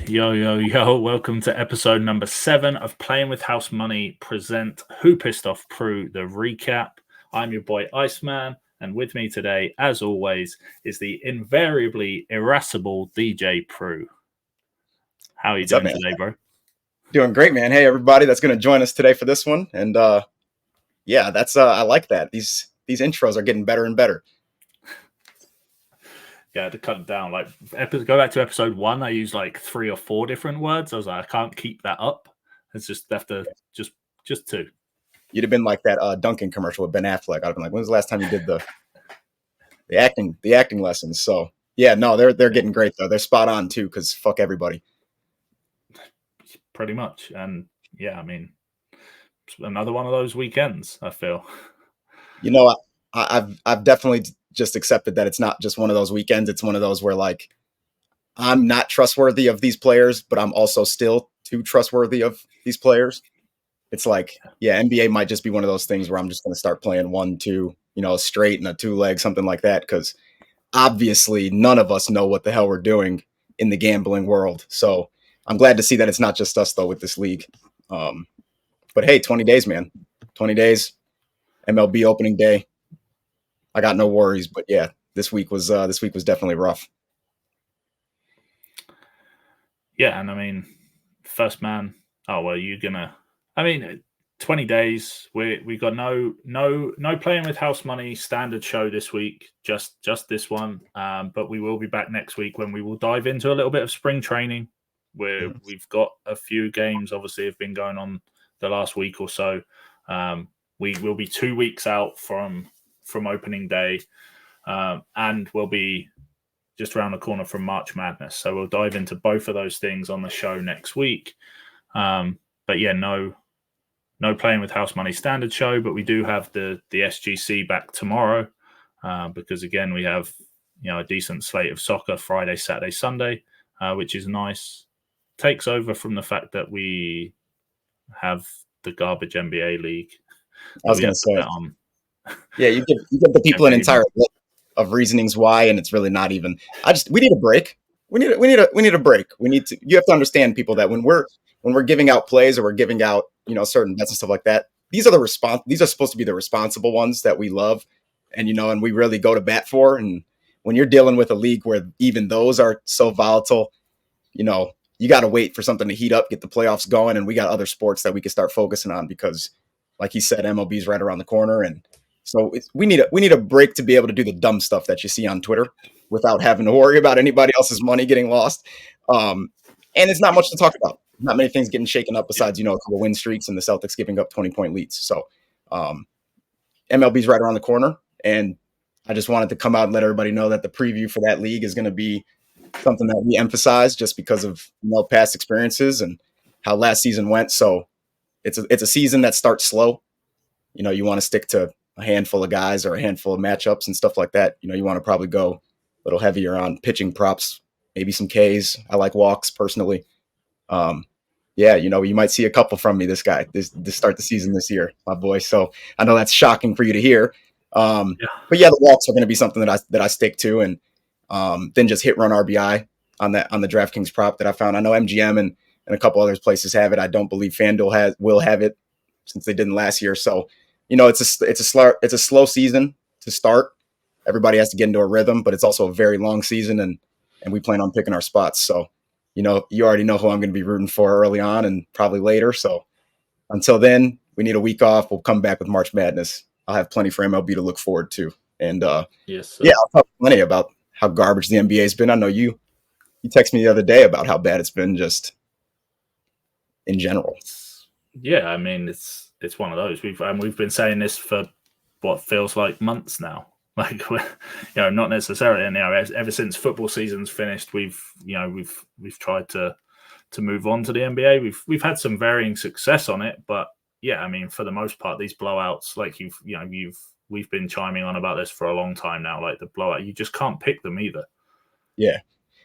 Yo, yo, yo, welcome to episode number 7 of Playing with House Money present Who Pissed Off Pru, the recap. I'm your boy Iceman, and with me today, as always, is the invariably irascible DJ Pru. How are you doing today, bro? Doing great, man. Hey, everybody that's going to join us today for this one. And yeah, that's I like that. These intros are getting better and better. Yeah, to cut it down. Like, go back to episode 1. I used like 3 or 4 different words. I was like, I can't keep that up. It's just have to just 2. You'd have been like that Duncan commercial with Ben Affleck. I'd have been like, when was the last time you did the acting lessons? So yeah, no, they're getting great though. They're spot on too, because fuck everybody. Pretty much. And yeah, I mean, another one of those weekends, I feel. You know, I've definitely just accepted that it's not just one of those weekends. It's one of those where like I'm not trustworthy of these players, but I'm also still too trustworthy of these players. It's like, yeah, NBA might just be one of those things where I'm just going to start playing 1, 2, straight and a 2-leg, something like that. Because obviously none of us know what the hell we're doing in the gambling world. So I'm glad to see that it's not just us though with this league. But hey, 20 days, man, 20 days, MLB opening day. I got no worries, but yeah, this week was definitely rough. Yeah, and I mean, first man. Oh well, you're gonna. I mean, 20 days. We got no Playing with House Money standard show this week. Just this one. But we will be back next week when we will dive into a little bit of spring training, where we've got a few games. Obviously, have been going on the last week or so. We will be 2 weeks out from opening day, and we'll be just around the corner from March Madness. So we'll dive into both of those things on the show next week. But yeah, no Playing with House Money standard show, but we do have the SGC back tomorrow, because again we have a decent slate of soccer Friday, Saturday, Sunday, which is nice. Takes over from the fact that we have the garbage NBA league. I was going to say, yeah, you give the people an entire list of reasonings why, and it's really not even. We need a break. We need a break. You have to understand, people, that when we're giving out plays or we're giving out certain bets and stuff like that, these are supposed to be the responsible ones that we love, and and we really go to bat for. And when you're dealing with a league where even those are so volatile, you got to wait for something to heat up, get the playoffs going, and we got other sports that we can start focusing on because, like he said, MLB is right around the corner, and so we need a break to be able to do the dumb stuff that you see on Twitter without having to worry about anybody else's money getting lost. And it's not much to talk about. Not many things getting shaken up besides, a couple win streaks and the Celtics giving up 20-point leads. So MLB's right around the corner. And I just wanted to come out and let everybody know that the preview for that league is going to be something that we emphasize just because of past experiences and how last season went. So it's a season that starts slow. You want to stick to a handful of guys or a handful of matchups and stuff like that. You want to probably go a little heavier on pitching props, maybe some Ks. I like walks personally. Yeah, you might see a couple from me this start the season this year, my boy. So I know that's shocking for you to hear. But yeah, the walks are going to be something that I stick to, and then just hit run RBI on the DraftKings prop that I found. I know MGM and a couple other places have it. I don't believe FanDuel will have it since they didn't last year. So it's a slow season to start. Everybody has to get into a rhythm, but it's also a very long season, and we plan on picking our spots. So you already know who I'm going to be rooting for early on and probably later. So until then, we need a week off. We'll come back with March Madness. I'll have plenty for MLB to look forward to. And yes, yeah, I'll talk plenty about how garbage the NBA has been. I know you texted me the other day about how bad it's been just in general. Yeah, I mean, it's one of those. We've been saying this for what feels like months now. Like, not necessarily. And ever since football season's finished, we've tried to move on to the NBA. We've had some varying success on it, but yeah, I mean, for the most part, these blowouts, like we've been chiming on about this for a long time now. Like the blowout, you just can't pick them either. Yeah,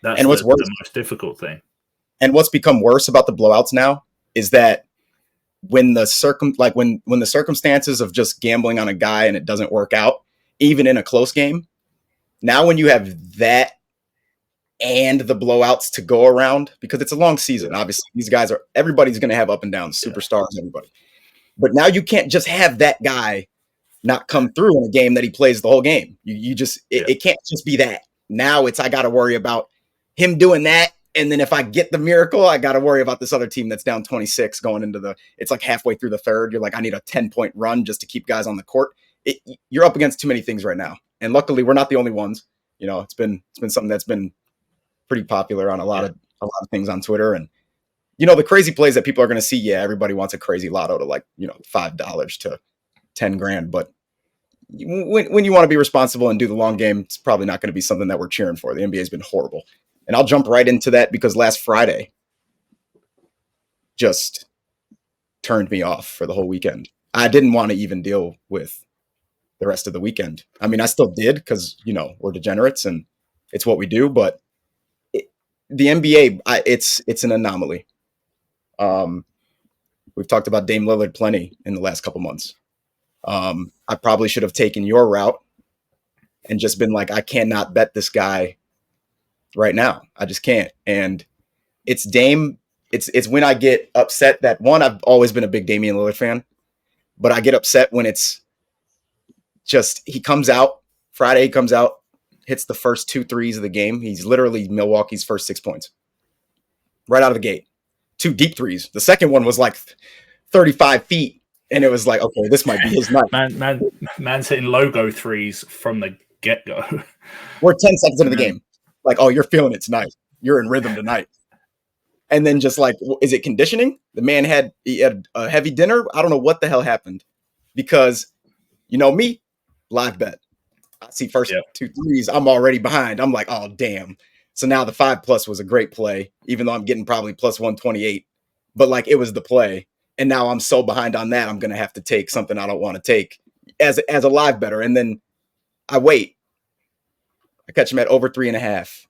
that's and what's worse, the most difficult thing. And what's become worse about the blowouts now is that when the circumstances of just gambling on a guy and it doesn't work out, even in a close game, now when you have that and the blowouts to go around, because it's a long season. Obviously, these guys everybody's going to have up and downs, superstars, everybody. But now you can't just have that guy not come through in a game that he plays the whole game. It can't just be that. Now I got to worry about him doing that. And then if I get the miracle, I got to worry about this other team that's down 26 going into it's like halfway through the third. You're like, I need a 10-point run just to keep guys on the court. You're up against too many things right now. And luckily we're not the only ones. It's been something that's been pretty popular on a lot of things on Twitter. And, the crazy plays that people are going to see. Yeah, everybody wants a crazy lotto to $5 to 10 grand. But when you want to be responsible and do the long game, it's probably not going to be something that we're cheering for. The NBA has been horrible. And I'll jump right into that because last Friday just turned me off for the whole weekend. I didn't want to even deal with the rest of the weekend. I mean, I still did because, we're degenerates and it's what we do. But the NBA, it's an anomaly. We've talked about Dame Lillard plenty in the last couple months. I probably should have taken your route and just been like, I cannot bet this guy right now. I just can't. And it's Dame. It's when I get upset that I've always been a big Damian Lillard fan, but I get upset when it's just, he comes out Friday, hits the first 2 threes of the game. He's literally Milwaukee's first 6 points right out of the gate. 2 deep threes. The second one was like 35 feet. And it was like, okay, this might be his night. Man's hitting logo threes from the get-go. We're 10 seconds into the game. Like, oh, you're feeling it tonight. You're in rhythm tonight. And then just like, is it conditioning? The man had a heavy dinner. I don't know what the hell happened. Because, me, live bet. I see first 2 threes. I'm already behind. I'm like, oh, damn. So now the 5+ was a great play, even though I'm getting probably plus 128. But like, it was the play. And now I'm so behind on that, I'm going to have to take something I don't want to take as a live better. And then I wait. I catch him at over 3.5.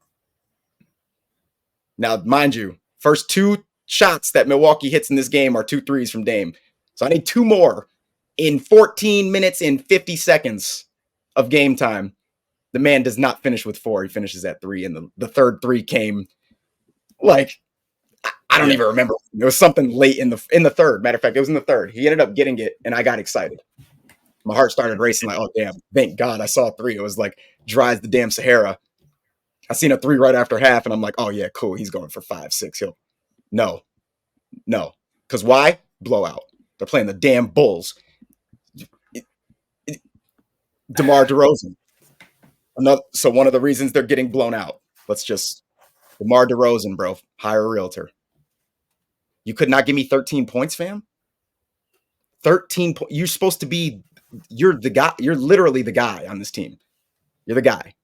Now, mind you, first 2 shots that Milwaukee hits in this game are 2 threes from Dame. So I need 2 more in 14 minutes and 50 seconds of game time. The man does not finish with 4. He finishes at 3. And the third 3 came like, I don't even remember. It was something late in the third. Matter of fact, it was in the third. He ended up getting it, and I got excited. My heart started racing like, oh, damn, thank God I saw a 3. It was like dry as the damn Sahara. I seen a 3 right after half, and I'm like, oh, yeah, cool. He's going for 5, 6. No. Because why? Blowout. They're playing the damn Bulls. DeMar DeRozan. So one of the reasons they're getting blown out. DeMar DeRozan, bro. Hire a realtor. You could not give me 13 points, fam? 13 points. You're the guy. You're literally the guy on this team. You're the guy.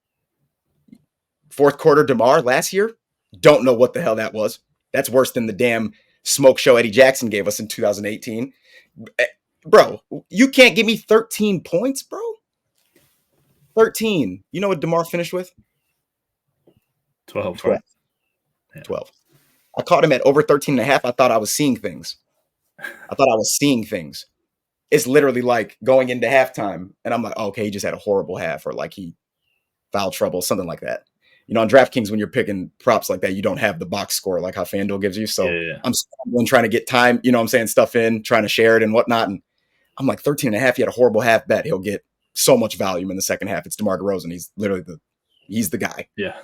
Fourth quarter DeMar last year. Don't know what the hell that was. That's worse than the damn smoke show Eddie Jackson gave us in 2018. Bro, you can't give me 13 points, bro? 13. You know what DeMar finished with? 12. 12. Yeah. 12. I caught him at over 13.5. I thought I was seeing things. It's literally like going into halftime, and I'm like, oh, okay, he just had a horrible half, or like he foul trouble, something like that. On DraftKings, when you're picking props like that, you don't have the box score like how FanDuel gives you. So I'm scrambling, trying to get time, stuff in, trying to share it and whatnot. And I'm like, 13.5, he had a horrible half bet. He'll get so much volume in the second half. It's DeMar DeRozan. He's literally he's the guy. Yeah.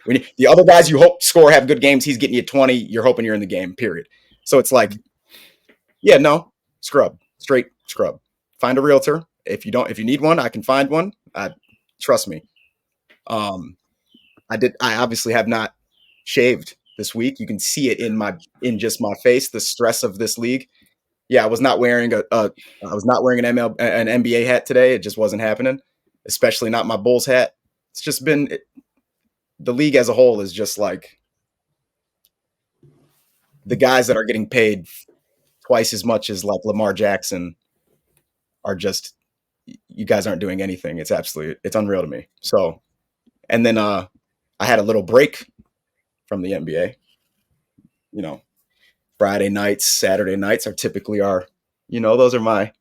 When the other guys you hope score have good games, he's getting you 20. You're hoping you're in the game, period. So it's like, straight scrub. Find a realtor. If you need one, I can find one. Trust me. I obviously have not shaved this week. You can see it in just my face, the stress of this league. Yeah, I was not wearing an NBA hat today. It just wasn't happening, especially not my Bulls hat. It's just been the league as a whole is just like the guys that are getting paid twice as much as like Lamar Jackson are just, you guys aren't doing anything. It's unreal to me. So, and then I had a little break from the NBA. Friday nights, Saturday nights are typically those are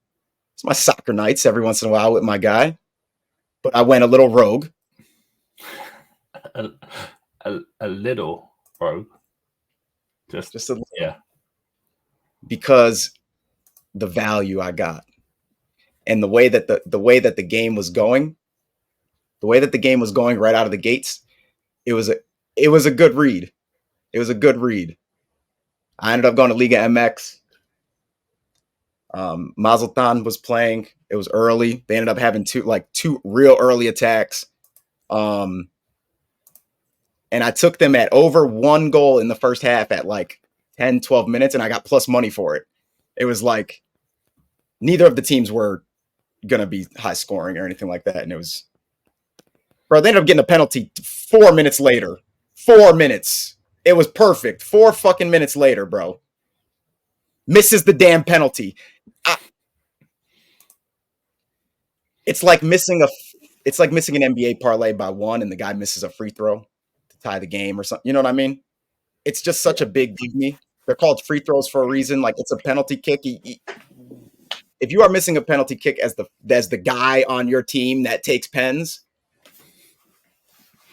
it's my soccer nights every once in a while with my guy. But I went a little rogue. a little, bro. Just a little. Yeah. Because the value I got and the way that the game was going, right out of the gates, it was a good read. It was a good read. I ended up going to Liga MX. Mazatlan was playing. It was early. They ended up having two real early attacks. And I took them at over 1 goal in the first half at like 10, 12 minutes, and I got plus money for it. It was like neither of the teams were going to be high scoring or anything like that. And it was, bro, they ended up getting a penalty 4 minutes later. 4 minutes. It was perfect. 4 fucking minutes later, bro. Misses the damn penalty. It's like missing an NBA parlay by 1 and the guy misses a free throw to tie the game or something. You know what I mean? It's just such a big give me. They're called free throws for a reason. Like, it's a penalty kick. If you are missing a penalty kick as the guy on your team that takes pens,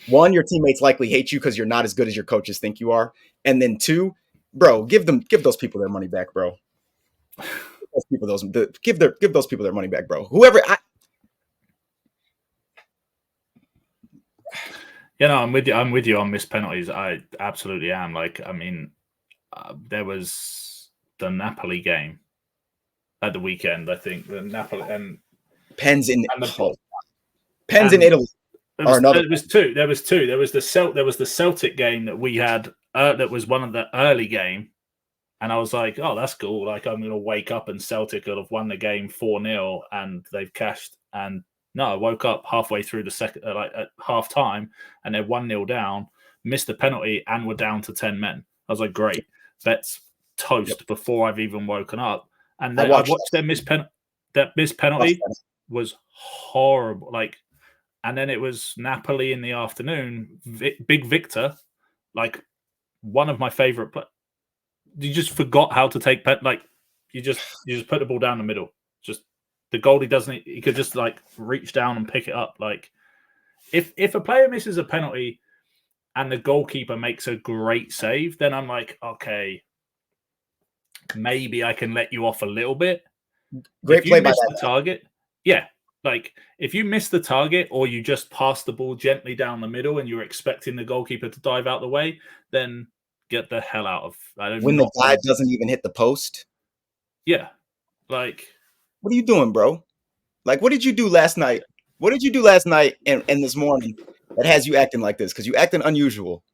1, your teammates likely hate you because you're not as good as your coaches think you are. And then 2, bro, give those people their money back, bro. Give those people their money back, bro. I'm with you on missed penalties. I absolutely am. Like, I mean, there was the Napoli game at the weekend. I think the Napoli and pens in Italy. There was two. There was the Celtic game that we had. That was one of the early game, and I was like, "Oh, that's cool." Like, I'm gonna wake up and Celtic will have won the game 4-0, and they've cashed. And no, I woke up halfway through the second, like at half time, and they're 1-0 down, missed the penalty, and were down to 10 men. I was like, "Great, that's toast." Before I've even woken up, and then I watched their missed penalty was horrible. Like. And then it was Napoli in the afternoon. Big Victor, like one of my favorite players. You just forgot how to take like you just put the ball down the middle. Just the goalie doesn't. He could just like reach down and pick it up. Like if a player misses a penalty and the goalkeeper makes a great save, then I'm like, okay, maybe I can let you off a little bit. Great play by the target. Yeah. Like, if you miss the target or you just pass the ball gently down the middle and you're expecting the goalkeeper to dive out the way, then get the hell out of. When the guy doesn't even hit the post? Yeah. Like. What are you doing, bro? Like, what did you do last night? What did you do last night and this morning that has you acting like this? Because you acting unusual.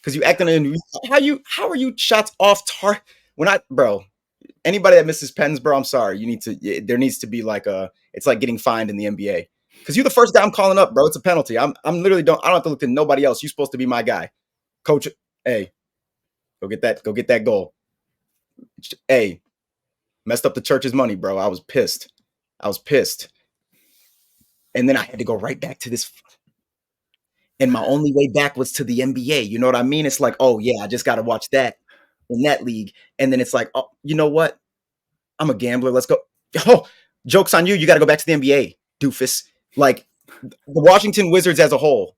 How are you shots off target? Bro, anybody that misses pens, bro, I'm sorry. There needs to be like it's like getting fined in the NBA. Because you're the first guy I'm calling up, bro. It's a penalty. I don't have to look at nobody else. You're supposed to be my guy. Coach, hey, go get that goal. Hey, messed up the church's money, bro. I was pissed. And then I had to go right back to this. And my only way back was to the NBA. You know what I mean? It's like, oh yeah, I just got to watch that in that league. And then it's like, oh, you know what? I'm a gambler. Let's go. Oh, joke's on you. You got to go back to the NBA, doofus. Like, the Washington Wizards as a whole.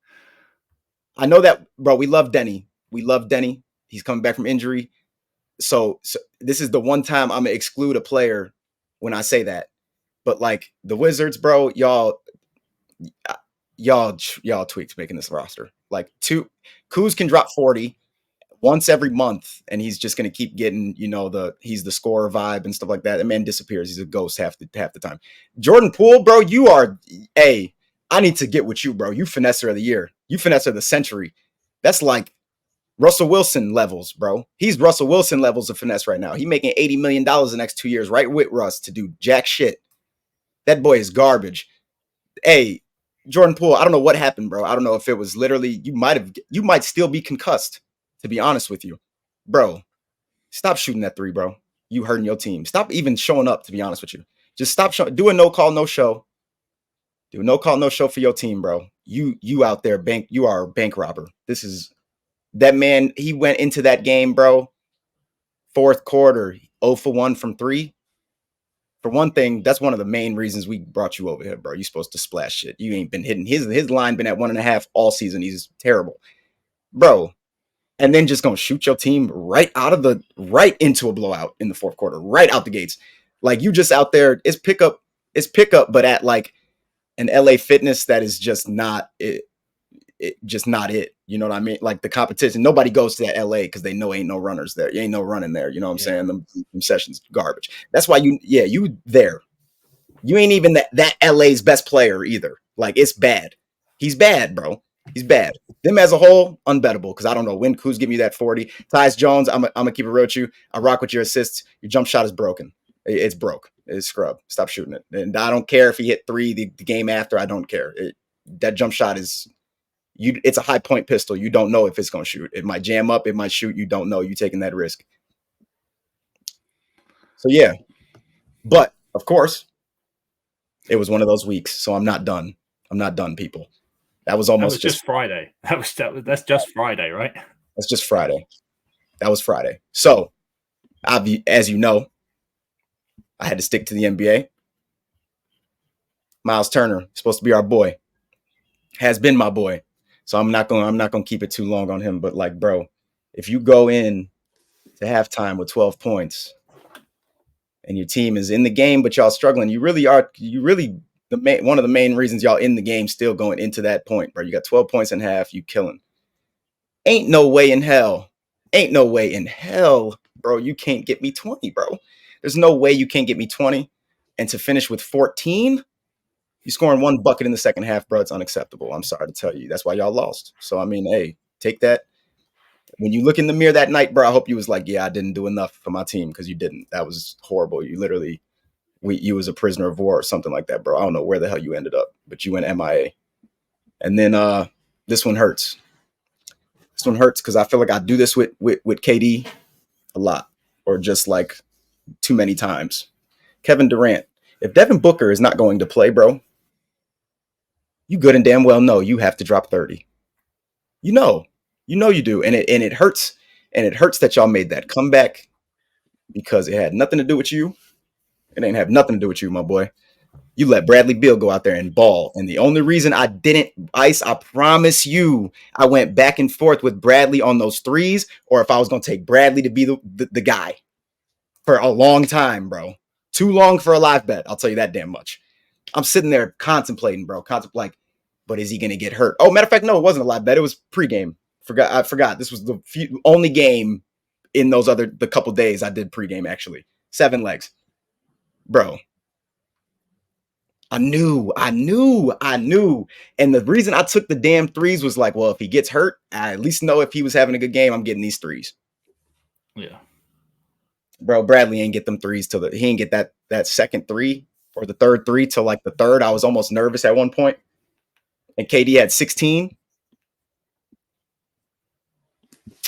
I know that, bro, we love Denny. He's coming back from injury. So this is the one time I'm going to exclude a player when I say that. But, like, the Wizards, bro, y'all tweaked making this roster. Like, Kuz can drop 40 once every month, and he's just going to keep getting, he's the scorer vibe and stuff like that. The man disappears. He's a ghost half the time. Jordan Poole, bro, I need to get with you, bro. You finesser of the year. You finesser of the century. That's like Russell Wilson levels, bro. He's Russell Wilson levels of finesse right now. He making $80 million the next 2 years, right with Russ to do jack shit. That boy is garbage. Hey, Jordan Poole, I don't know what happened, bro. I don't know if it was literally, you might still be concussed, to be honest with you. Bro, stop shooting that 3, bro. You hurting your team. Stop even showing up, to be honest with you. Just stop do a no call, no show. Do a no call, no show for your team, bro. You out there, you are a bank robber. That man, he went into that game, bro. Fourth quarter, 0 for 1 from 3. For one thing, that's one of the main reasons we brought you over here, bro. You're supposed to splash shit. You ain't been hitting. His line been at 1.5 all season. He's terrible. bro, and then just gonna shoot your team right into a blowout in the fourth quarter, right out the gates. Like you just out there, it's pickup, but at like an LA Fitness that is just not just not it. You know what I mean? Like the competition, nobody goes to that LA because they know ain't no runners there. You ain't no running there. You know what I'm saying? Them sessions garbage. That's why you there. You ain't even that LA's best player either. Like it's bad. He's bad, bro. He's bad. Them as a whole, unbettable. Because I don't know when Kuz give me that 40. Tyus Jones, I'm gonna keep it real with you. I rock with your assists. Your jump shot is broken. It's broke. It's scrub. Stop shooting it. And I don't care if he hit 3 the game after. I don't care. That jump shot is it's a high point pistol. You don't know if it's gonna shoot. It might jam up. It might shoot. You don't know. You taking that risk. So yeah, but of course, it was one of those weeks. So I'm not done. I'm not done, people. That was almost just Friday. That's just Friday, right? That's just Friday. That was Friday. So, as you know, I had to stick to the NBA. Miles Turner, supposed to be our boy, has been my boy. So I'm not gonna keep it too long on him. But like, bro, if you go in to halftime with 12 points and your team is in the game, but y'all struggling, one of the main reasons y'all in the game still going into that point, bro. You got 12 points in half, you killing. Ain't no way in hell, bro, you can't get me 20, bro. There's no way you can't get me 20. And to finish with 14, you scoring 1 bucket in the second half, bro, it's unacceptable. I'm sorry to tell you. That's why y'all lost. So, I mean, hey, take that. When you look in the mirror that night, bro, I hope you was like, yeah, I didn't do enough for my team, because you didn't. That was horrible. You literally, you was a prisoner of war or something like that, bro. I don't know where the hell you ended up, but you went MIA. And then this one hurts. This one hurts because I feel like I do this with KD a lot, or just like too many times. Kevin Durant. If Devin Booker is not going to play, bro, you good and damn well know you have to drop 30. You know you do. And it hurts. And it hurts that y'all made that comeback, because it had nothing to do with you. It ain't have nothing to do with you, my boy. You let Bradley Beal go out there and ball. And the only reason I didn't, Ice, I promise you, I went back and forth with Bradley on those threes, or if I was going to take Bradley to be the guy for a long time, bro. Too long for a live bet. I'll tell you that damn much. I'm sitting there contemplating, bro. But is he going to get hurt? Oh, matter of fact, no, it wasn't a live bet. It was pregame. I forgot. This was the only game in the couple days I did pregame, actually. 7 legs. Bro. I knew. And the reason I took the damn threes was like, well, if he gets hurt, I at least know if he was having a good game, I'm getting these threes. Yeah. Bro, Bradley ain't get them threes he ain't get that second 3 or the third 3 till like the third. I was almost nervous at one point. And KD had 16.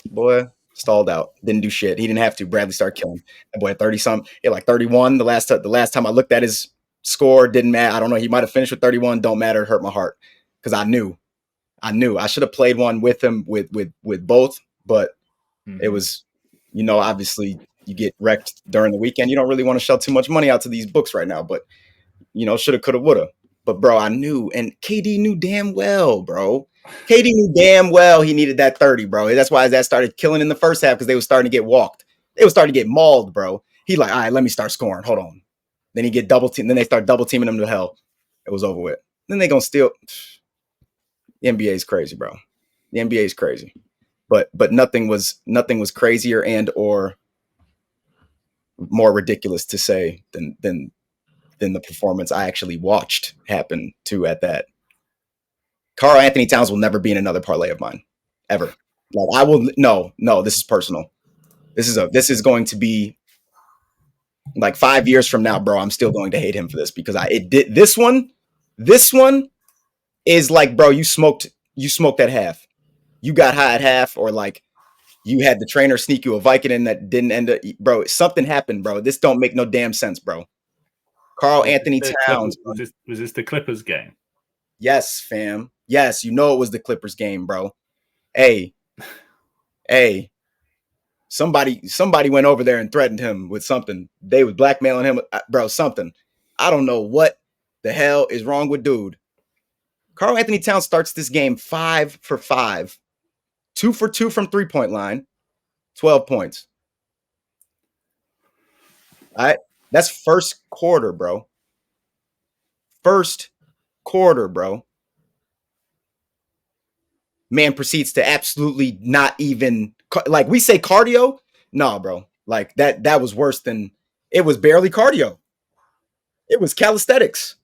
Boy, stalled out. Didn't do shit. He didn't have to. Bradley started killing. That boy had 30-something. Yeah, like 31. The last time I looked at his score, didn't matter. I don't know. He might have finished with 31. Don't matter. It hurt my heart. Because I knew. I should have played one with him with both. But it was, obviously you get wrecked during the weekend. You don't really want to shell too much money out to these books right now. But, shoulda, coulda, woulda. But, bro, I knew. And KD knew damn well, bro. KD knew damn well he needed that 30, bro. That's why that started killing in the first half, because they were starting to get walked. They were starting to get mauled, bro. He like, all right, let me start scoring. Hold on. Then he get double team. Then they start double teaming him to hell. It was over with. Then they gonna steal. The NBA is crazy, bro. The NBA is crazy. But nothing was crazier and or more ridiculous to say than the performance I actually watched happen to at that. Karl Anthony Towns will never be in another parlay of mine, ever. Like I will. No. This is personal. This is going to be like 5 years from now, bro. I'm still going to hate him for this, because this one. This one is like, bro, you smoked at half. You got high at half, or like you had the trainer sneak you a Vicodin that didn't end up, bro. Something happened, bro. This don't make no damn sense, bro. Karl Anthony Towns. Was this the Clippers game? Yes, fam. Yes, it was the Clippers game, bro. Hey. Somebody went over there and threatened him with something. They was blackmailing him, bro, something. I don't know what the hell is wrong with dude. Karl Anthony Towns starts this game 5 for 5, 2 for 2 from 3-point line, 12 points. All right. That's first quarter, bro. First quarter, bro. Man proceeds to absolutely not even, like, we say cardio. No, bro. Like, that was worse than, it was barely cardio. It was calisthenics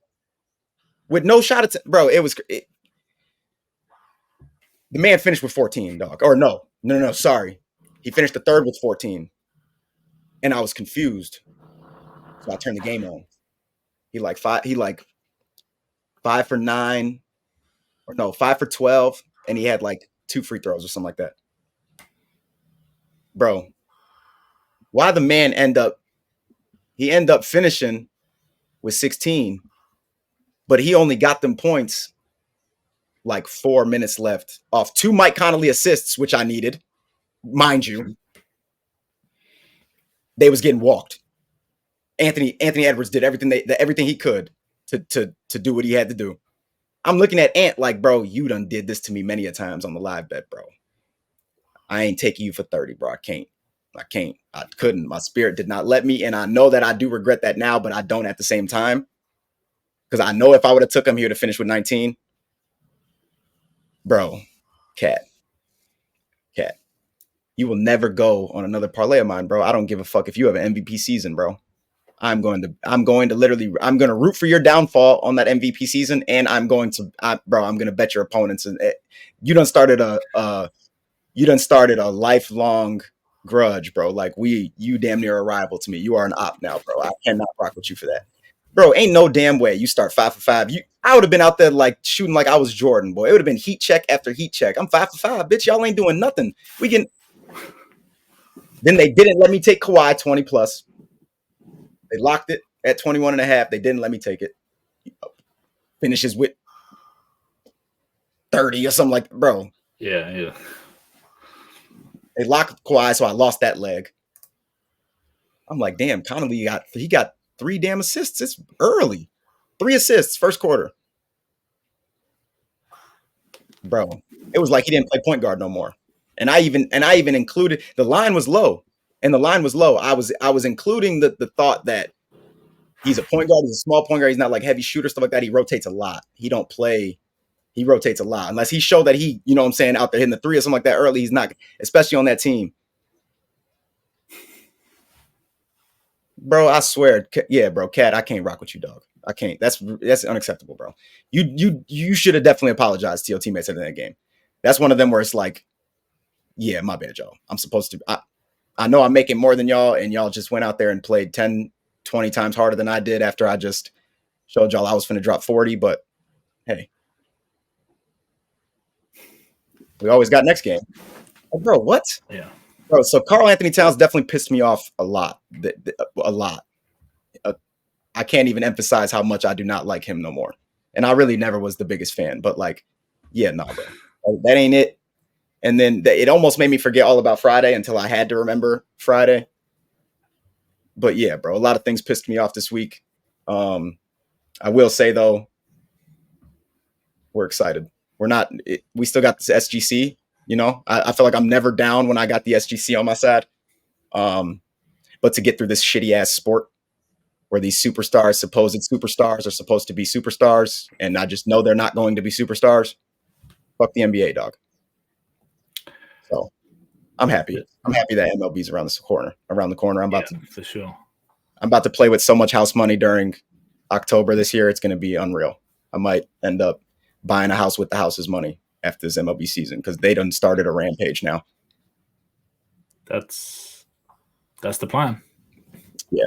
with no shot at, bro. The man finished with 14, dog. Or no, sorry. He finished the third with 14. And I was confused. So I turned the game on. He like 5 for 9, or no, 5 for 12, and he had like 2 free throws or something like that. Bro, why the man end up finishing with 16, but he only got them points like 4 minutes left off 2 Mike Conley assists, which I needed, mind you. They was getting walked. Anthony Edwards did everything he could to do what he had to do. I'm looking at Ant like, bro, you done did this to me many a times on the live bet, bro. I ain't taking you for 30, bro. I can't. I couldn't. My spirit did not let me, and I know that I do regret that now, but I don't at the same time. Because I know if I would have took him, he would have finished with 19. Bro, Cat. You will never go on another parlay of mine, bro. I don't give a fuck if you have an MVP season, bro. I'm going to root for your downfall on that MVP season, and I'm going to bet your opponents. And you done started a lifelong grudge, bro. Like you damn near a rival to me. You are an op now, bro. I cannot rock with you for that, bro. Ain't no damn way you start 5 for 5. I would have been out there like shooting like I was Jordan, boy. It would have been heat check after heat check. I'm 5 for 5, bitch. Y'all ain't doing nothing. Then they didn't let me take Kawhi 20 plus. They locked it at 21.5. They didn't let me take it. Finishes with 30 or something like, bro. Yeah. They locked Kawhi, so I lost that leg. I'm like, damn, Conley got 3 damn assists. It's early. 3 assists, first quarter. Bro, it was like he didn't play point guard no more. And I even included, the line was low. I was including the thought that he's a point guard, he's a small point guard, he's not like heavy shooter, stuff like that. He rotates a lot. He rotates a lot. Unless he showed that he, you know what I'm saying, out there hitting the 3 or something like that early, he's not, especially on that team. Bro, I swear, yeah, bro, Cat, I can't rock with you, dog. I can't. That's unacceptable, bro. You should have definitely apologized to your teammates at the end of the game. That's one of them where it's like, yeah, my bad, y'all. I'm supposed to. I know I'm making more than y'all, and y'all just went out there and played 10, 20 times harder than I did after I just showed y'all I was finna drop 40. But hey, we always got next game. Oh, bro, what? Yeah. Bro, so Karl Anthony Towns definitely pissed me off a lot. A lot. I can't even emphasize how much I do not like him no more. And I really never was the biggest fan. But like, yeah, no, bro. That ain't it. And then it almost made me forget all about Friday until I had to remember Friday. But yeah, bro, a lot of things pissed me off this week. I will say, though, we're excited. We still got this SGC. You know, I feel like I'm never down when I got the SGC on my side. But to get through this shitty ass sport where these supposed superstars, are supposed to be superstars, and I just know they're not going to be superstars. Fuck the NBA, dog. So I'm happy. I'm happy that MLB's around the corner. For sure. I'm about to play with so much house money during October this year. It's going to be unreal. I might end up buying a house with the house's money after this MLB season because they done started a rampage now. That's the plan. Yeah.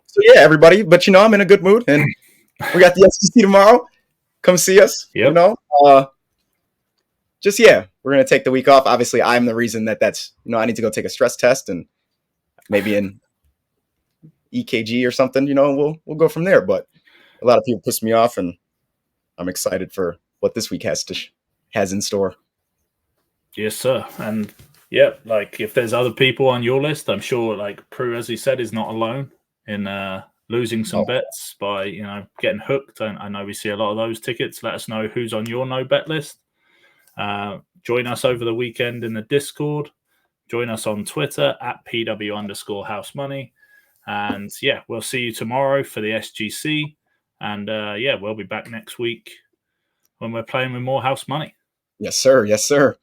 So yeah, everybody. But you know, I'm in a good mood, and we got the SEC tomorrow. Come see us. Yep. You know, we're gonna take the week off. Obviously, I'm the reason that's, you know, I need to go take a stress test and maybe an EKG or something. You know, we'll go from there. But a lot of people pissed me off, and I'm excited for what this week has in store. Yes, sir. And yeah, like if there's other people on your list, I'm sure like Pru, as he said, is not alone in losing some bets by, you know, getting hooked. And I know we see a lot of those tickets. Let us know who's on your no bet list. Join us over the weekend in the Discord. Join us on Twitter at PW_housemoney. And yeah, we'll see you tomorrow for the SGC. And yeah, we'll be back next week when we're playing with more house money. Yes, sir. Yes, sir.